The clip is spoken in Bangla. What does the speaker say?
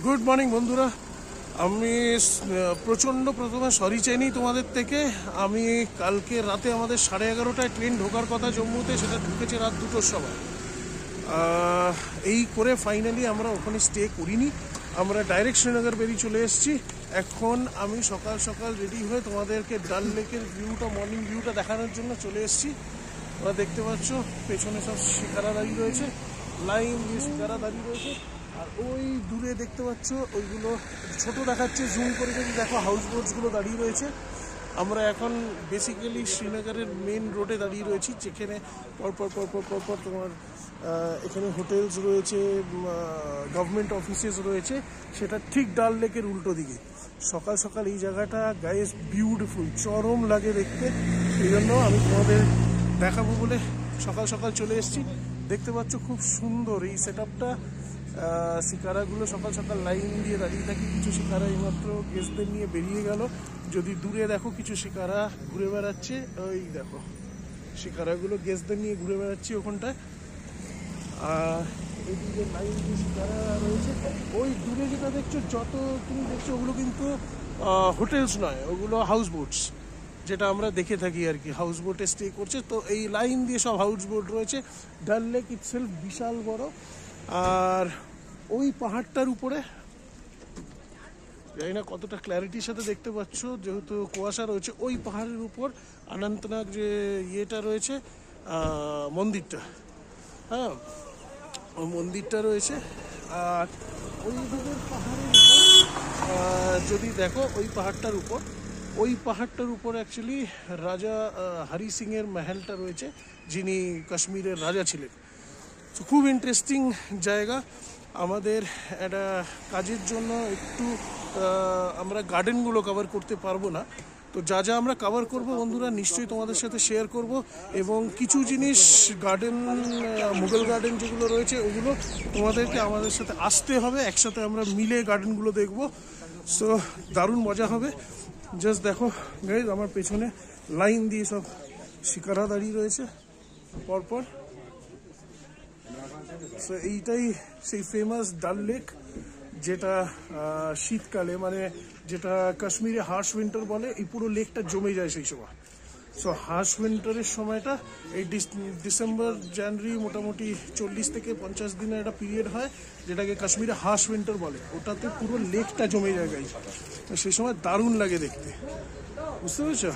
গুড মর্নিং বন্ধুরা। আমি প্রথমে সরি চাই নি তোমাদের থেকে। আমি কালকে রাতে আমাদের 11:30টায় ট্রেন ঢোকার কথা জম্মুতে, সেটা ঢুকেছে রাত 2টোর সময়। এই করে ফাইনালি আমরা ওখানে স্টে করিনি, আমরা ডাইরেক্ট শ্রীনগর বেরিয়ে চলে এসেছি। এখন আমি সকাল সকাল রেডি হয়ে তোমাদেরকে ডাল লেকের ভিউটা, মর্নিং ভিউটা দেখানোর জন্য চলে এসেছি। তোমরা দেখতে পাচ্ছ পেছনে সব শিকারা দাঁড়িয়ে রয়েছে, লাইন দিয়ে শিকারা দাঁড়িয়ে রয়েছে। আর ওই দূরে দেখতে পাচ্ছ ওইগুলো ছোট দেখাচ্ছে, জুম করে যদি দেখো হাউস বোটসগুলো দাঁড়িয়ে রয়েছে। আমরা এখন বেসিক্যালি শ্রীনগরের মেন রোডে দাঁড়িয়ে রয়েছি, যেখানে পরপর তোমার এখানে হোটেলস রয়েছে, গভর্নমেন্ট অফিসেস রয়েছে, সেটা ঠিক ডাল লেকের উল্টো দিকে। সকাল সকাল এই জায়গাটা গাইস বিউটিফুল, চরম লাগে দেখতে। এই জন্য আমি তোমাদের দেখাবো বলে সকাল সকাল চলে এসেছি। দেখতে পাচ্ছ খুব সুন্দর এই সেট আপটা। শিকারাগুলো সকাল সকাল লাইন দিয়ে দাঁড়িয়ে থাকে। কিছু শিকারা এইমাত্র গেস্টদের নিয়ে বেরিয়ে গেল। যদি দূরে দেখো কিছু শিকারা ঘুরে বেড়াচ্ছে, ওই দেখো শিকারাগুলো গেস্টদের নিয়ে ঘুরে বেড়াচ্ছে ওখানটায়। এদিকে লাইন দিয়ে শিকারা রয়েছে। ওই দূরে যেটা দেখছো, যত তুমি দেখছো ওগুলো কিন্তু হোটেলস নয়, ওগুলো হাউস বোটস, যেটা আমরা দেখে থাকি আর কি, হাউস বোটে স্টে করছে। তো এই লাইন দিয়ে সব হাউস বোট রয়েছে। ডাল লেক ইটসেলফ বিশাল বড়। আর ওই পাহাড়টার উপরে, জানি না কতটা ক্ল্যারিটির সাথে দেখতে পাচ্ছ যেহেতু কুয়াশা রয়েছে, ওই পাহাড়ের উপর অনন্তনাগ যে ইয়েটা রয়েছে, মন্দিরটা, হ্যাঁ ওই মন্দিরটা রয়েছে। আর ওই দিকের পাহাড়ের উপর যদি দেখো, ওই পাহাড়টার উপর অ্যাকচুয়ালি রাজা হরি সিংয়ের মহলটা রয়েছে, যিনি কাশ্মীরের রাজা ছিলেন। তো খুব ইন্টারেস্টিং জায়গা। আমাদের একটা কাজের জন্য একটু আমরা গার্ডেনগুলো কভার করতে পারবো না, তো যা যা আমরা কভার করব বন্ধুরা নিশ্চয়ই তোমাদের সাথে শেয়ার করব। এবং কিছু জিনিস গার্ডেন, মুঘল গার্ডেন যেগুলো রয়েছে, ওগুলো তোমাদেরকে আমাদের সাথে আসতে হবে, একসাথে আমরা মিলে গার্ডেনগুলো দেখব। সো দারুণ মজা হবে। জাস্ট দেখো গাইজ, আমার পেছনে লাইন দিয়ে সব শিকারা দাঁড়িয়ে রয়েছে পরপর। সো এইটাই সেই ফেমাস ডাল লেক, যেটা শীতকালে, মানে যেটা কাশ্মীরে হার্শ উইন্টার বলে, এই পুরো লেকটা জমে যায় সেই সময়। সো হার্শ উইন্টারের সময়টা এই ডিসেম্বর জানুয়ারি, মোটামুটি 40 থেকে 50 দিনের একটা পিরিয়ড হয়, যেটাকে কাশ্মীরে হার্শ উইন্টার বলে। ওটাতে পুরো লেকটা জমে যায় গাইজ, তো সেই সময় দারুণ লাগে দেখতে, বুঝতে পেরেছো?